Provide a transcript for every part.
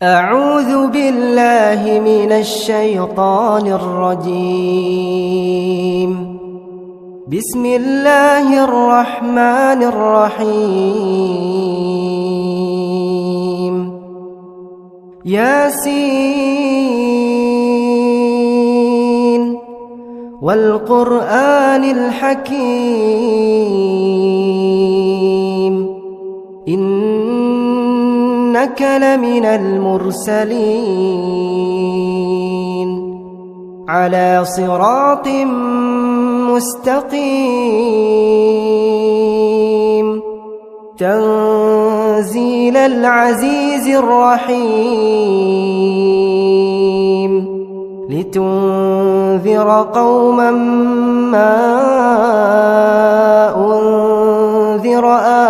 أعوذ بالله من الشيطان الرجيم. بسم الله الرحمن الرحيم. ياسين والقرآن الحكيم إنك لمن المرسلين على صراط مستقيم تنزيل العزيز الرحيم لتنذر قوما ما أنذر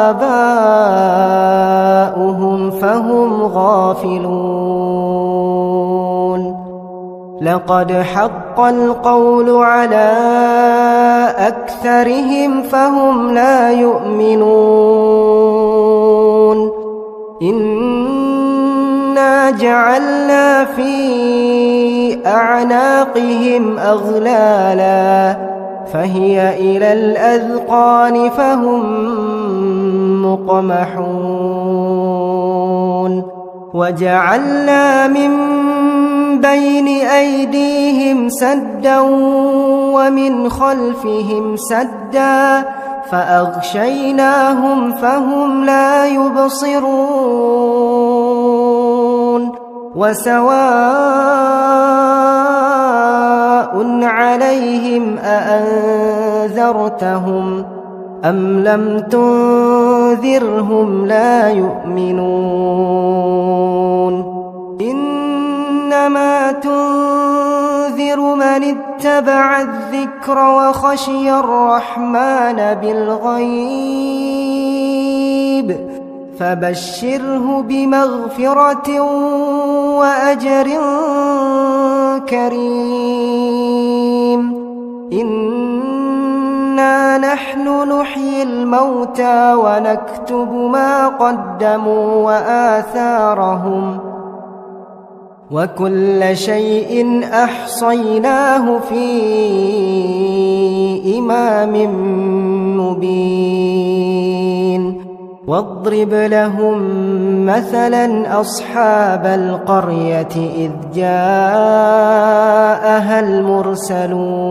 آباؤهم فهم غافلون. لقد حق القول على أكثرهم فهم لا يؤمنون. إنا جعلنا في أعناقهم أغلالا فهي إلى الأذقان فهم مقمحون. وجعلنا من بين أيديهم سدا ومن خلفهم سدا فأغشيناهم فهم لا يبصرون. وسواء عليهم أأنذرتهم أم لم تنذرهم لا يؤمنون. إنما تنذر من اتبع الذكر وخشي الرحمن بالغيب فبشره بمغفرة وأجر كريم. إنا نحن نحيي الموتى ونكتب ما قدموا وآثارهم وكل شيء أحصيناه في إمام مبين. واضرب لهم مثلا أصحاب القرية إذ جاءها المرسلون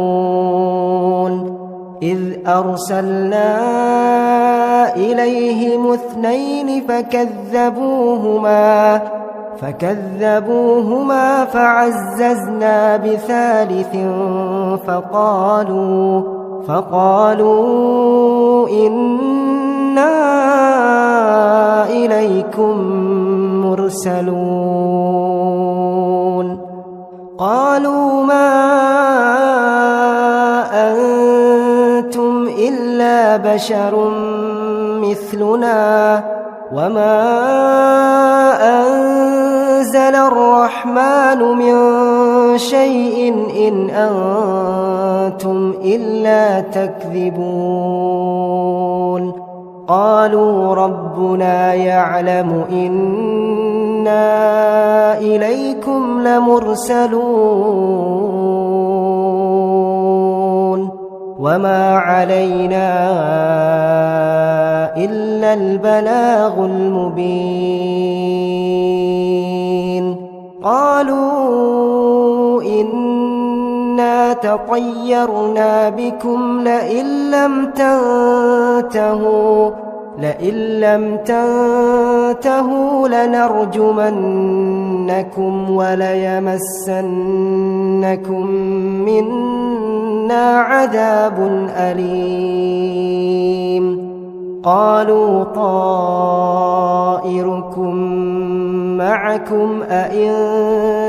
إذ أرسلنا إليهم اثنين فكذبوهما فعززنا بثالث فقالوا إنا إليكم مرسلون. قالوا ما أنتم إلا بشر مثلنا وما أنزل الرحمن من شيء إن أنتم إلا تكذبون. قالوا ربنا يعلم إنا إليكم لمرسلون وما علينا إلا البلاغ المبين. قالوا إنا تطيرنا بكم لئن لم تنتهوا لنرجمنكم وليمسنكم منا عذاب أليم. قالوا طائركم معكم أئن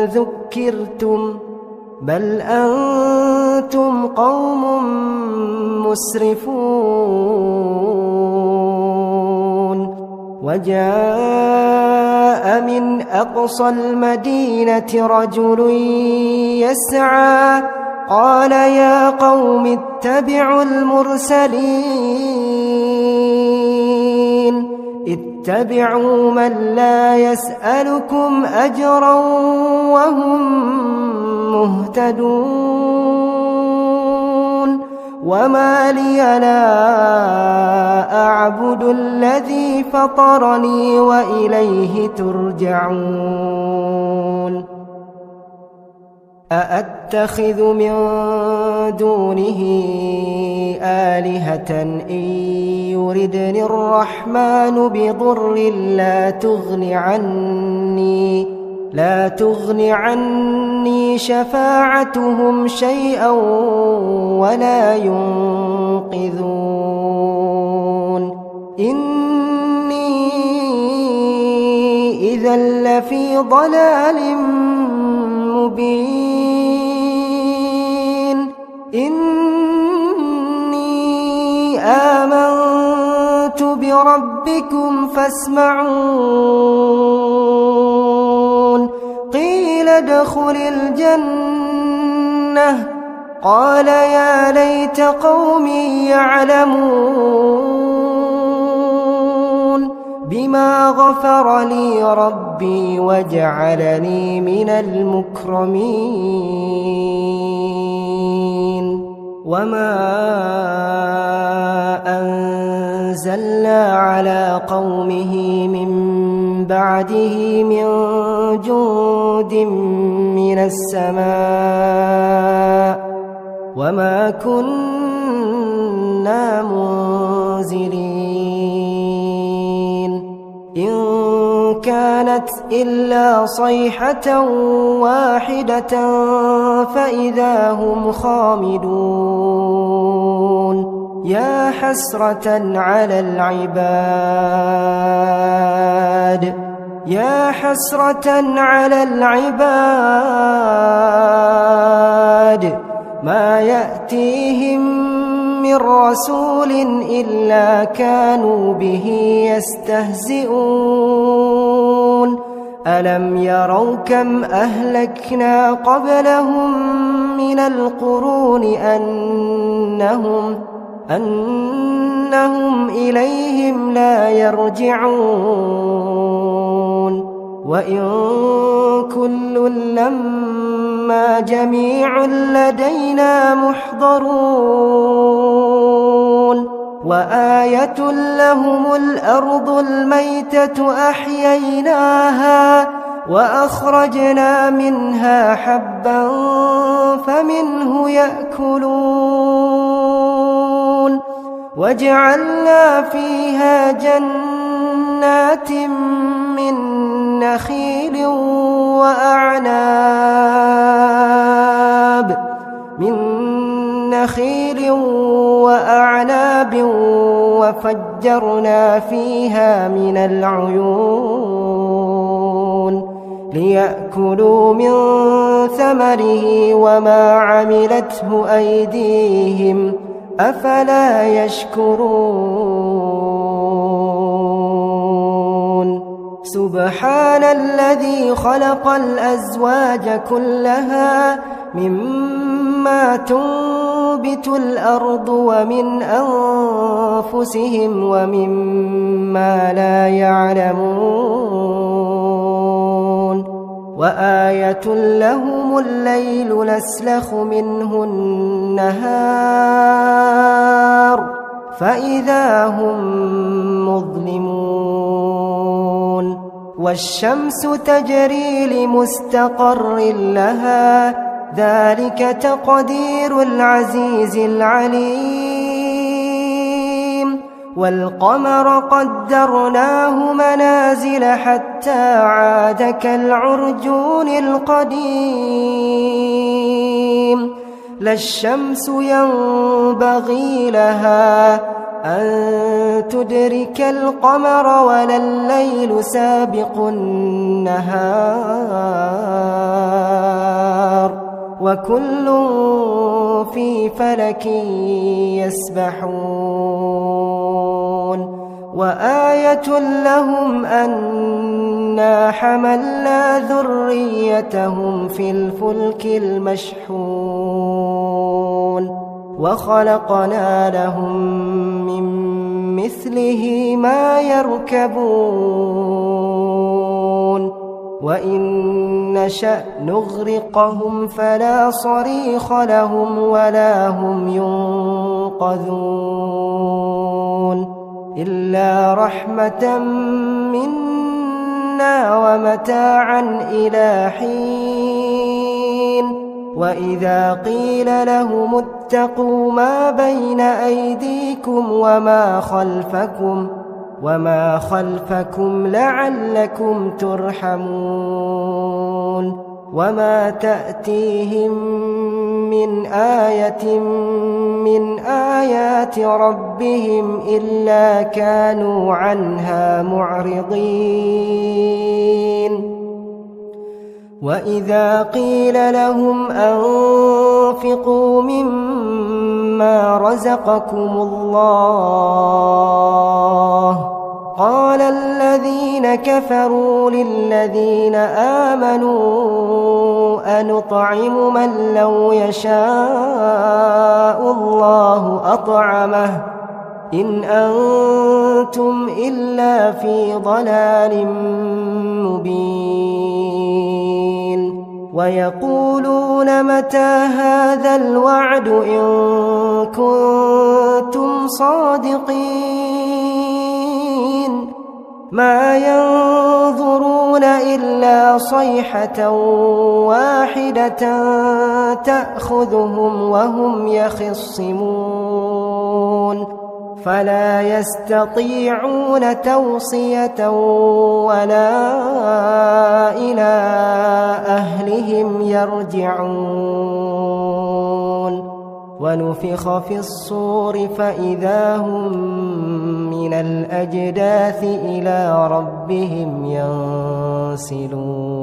ذكرتم بل أنتم قوم مسرفون. وجاء من أقصى المدينة رجل يسعى قال يا قوم اتبعوا المرسلين اتبعوا من لا يسألكم أجرا وهم مهتدون وما لي لا أعبد الذي فطرني وإليه ترجعون أأتخذ من دونه آلهة إن يردني الرحمن بضر لا تغن عني شفاعتهم شيئا ولا ينقذون إني إذا لفي ضلال مبين إني آمنت بربكم فاسمعون قيل ادخل الجنة قال يا ليت قومي يعلمون بما غفر لي ربي وجعلني من المكرمين وما أنزلنا على قومه من بعده من جند من السماء وما كنا منزلين إن كانت إلا صيحة واحدة فإذا هم خامدون يا حسرة على العباد ما يأتيهم من رسول إلا كانوا به يستهزئون ألم يروا كم أهلكنا قبلهم من القرون أنهم إليهم لا يرجعون وإن كل لما جميع لدينا محضرون وآية لهم الأرض الميتة أحييناها وأخرجنا منها حبا فمنه يأكلون وجعلنا فيها جنات من نخيل وأعناب وفجرنا فيها من العيون ليأكلوا من ثمره وما عملته أيديهم أفلا يشكرون سبحان الذي خلق الأزواج كلها مما تنبت الأرض ومن أنفسهم ومما لا يعلمون وآية لهم الليل نسلخ منه النهار فإذا هم مظلمون والشمس تجري لمستقر لها ذلك تقدير العزيز العليم والقمر قدرناه منازل حتى عاد كالعرجون القديم لا الشمس ينبغي لها أن تدرك القمر ولا الليل سابق النهار وكل في فلك يسبحون وآية لهم أنا حملنا ذريتهم في الفلك المشحون وخلقنا لهم من لمثله ما يركبون وإن نشأ نغرقهم فلا صريخ لهم ولا هم ينقذون إلا رحمة منا ومتاعا إلى حين وإذا قيل لهم اتقوا ما بين أيديكم وما خلفكم لعلكم ترحمون وما تأتيهم من آية من آيات ربهم إلا كانوا عنها معرضين وإذا قيل لهم أنفقوا مما رزقكم الله قال الذين كفروا للذين آمنوا أنطعم من لو يشاء الله أطعمه إن أنتم إلا في ضلال مبين ويقولون متى هذا الوعد إن كنتم صادقين ما ينظرون إلا صيحة واحدة تأخذهم وهم يخصمون فلا يستطيعون توصية ولا إلى أهلهم يرجعون ونفخ في الصور فإذا هم من الأجداث إلى ربهم ينسلون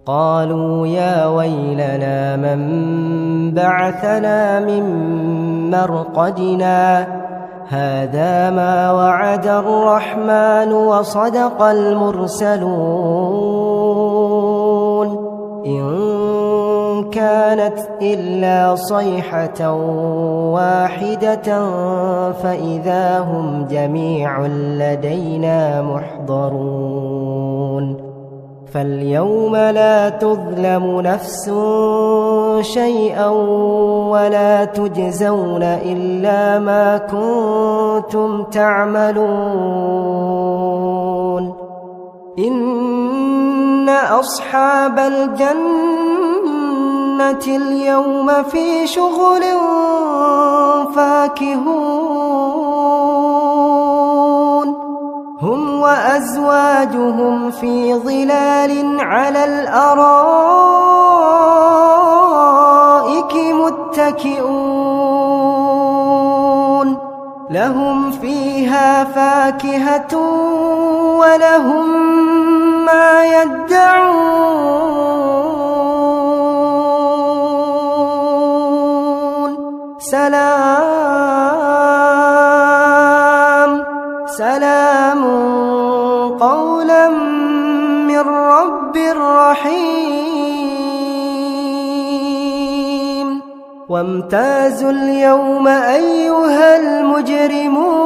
قالوا يا ويلنا من بعثنا من مرقدنا هذا ما وعد الرحمن وصدق المرسلون إن كانت إلا صيحة واحدة فإذا هم جميع لدينا محضرون فاليوم لا تظلم نفس شيئا ولا تجزون إلا ما كنتم تعملون إن أصحاب الجنة اليوم في شغل فاكهون هم وأزواجهم في ظلال على الأرائك متكئون لهم فيها فاكهة ولهم ما يدعون سلام قولا من رب رحيم وامتازوا اليوم أيها المجرمون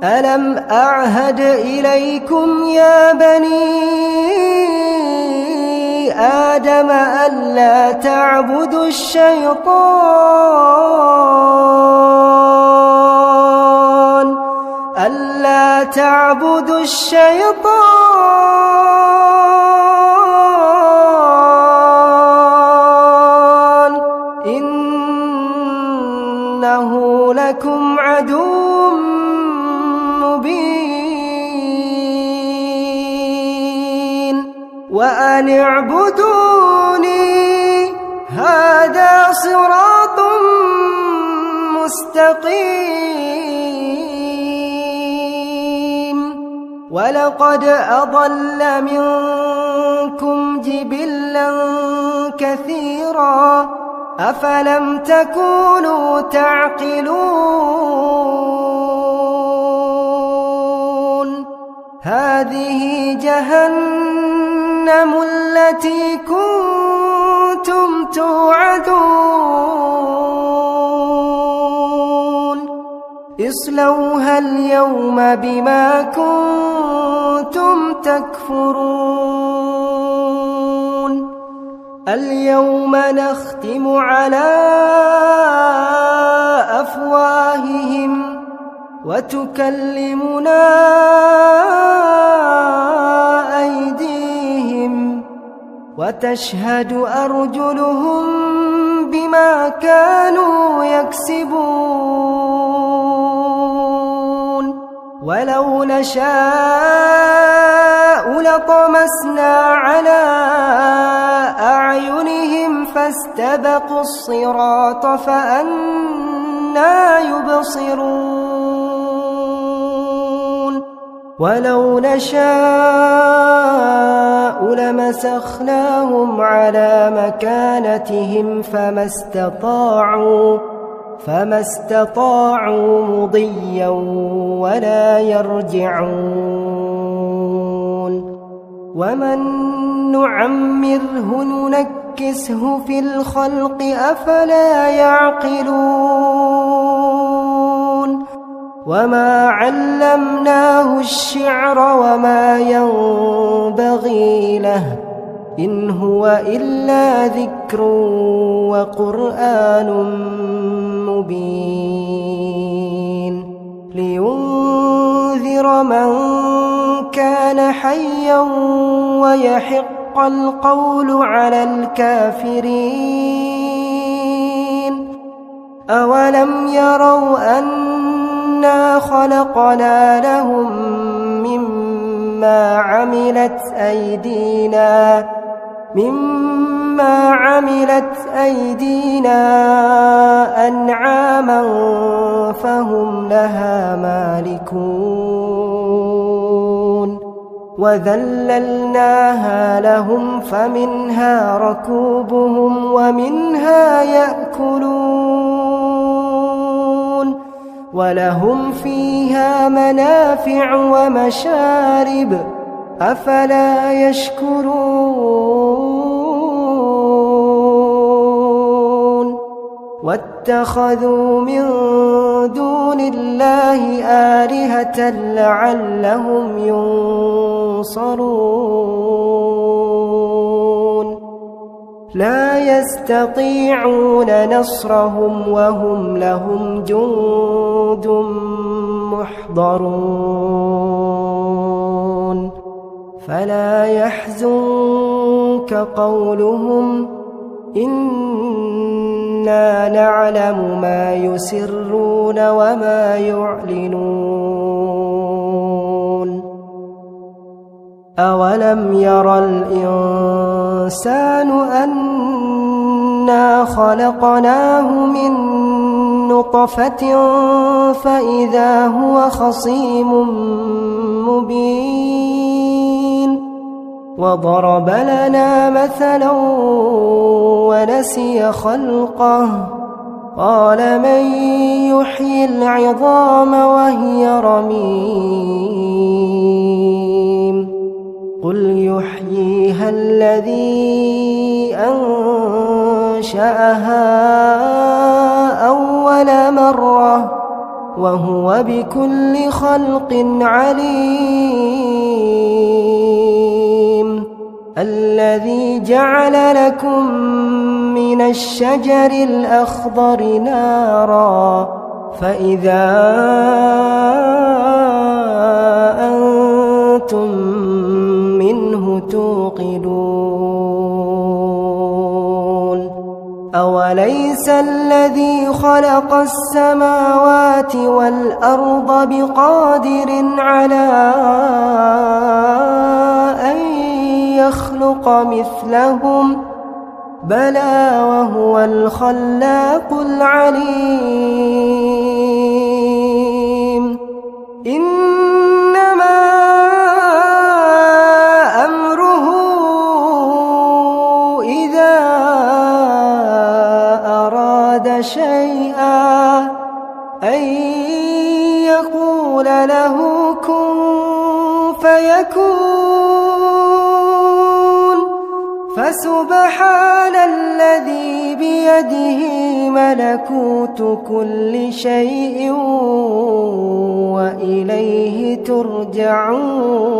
ألم أعهد إليكم يا بني آدم ألا تعبدوا الشيطان إنه لكم عدو مبين وأن اعبدوني هذا صراط مستقيم ولقد أضل منكم جبلا كثيرا أفلم تكونوا تعقلون هذه جهنم التي كنتم كنتم توعدون اصلوها اليوم بما كنتم تكفرون اليوم نختم على أفواههم وتكلمنا أيديهم وتشهد أرجلهم بما كانوا يكسبون ولو نشاء لطمسنا على أعينهم فاستبقوا الصراط فأنى يبصرون ولو نشاء لمسخناهم على مكانتهم فما استطاعوا مضيا ولا يرجعون ومن نعمره ننكسه في الخلق أفلا يعقلون وما علمناه الشعر وما ينبغي له إن هو إلا ذكر وقرآن مبين لينذر من كان حيا ويحق القول على الكافرين أولم يروا أنا خلقنا لهم مما عملت أيدينا أنعاما فهم لها مالكون وذللناها لهم فمنها ركوبهم ومنها يأكلون ولهم فيها منافع ومشارب أفلا يشكرون واتخذوا من دون الله آلهة لعلهم ينصرون لا يستطيعون نصرهم وهم لهم جند محضرون فلا يحزنك قولهم إنا نعلم ما يسرون وما يعلنون أولم ير الإنسان أنا خلقناه من نطفة فإذا هو خصيم مبين وضرب لنا مثلا ونسي خلقه قال من يحيي العظام وهي رميم قل يحييها الذي أنشأها أول مرة وهو بكل خلق عليم الذي جعل لكم من الشجر الأخضر نارا فإذا أنتم منه توقدون أوليس الذي خلق السماوات والأرض بقادر على أن يخلق مثلهم بلى وهو الخلاق العليم إنما أمره إذا أراد شيئا أن يقول له كن فيكون فسبحان الذي بيده ملكوت كل شيء وإليه ترجعون.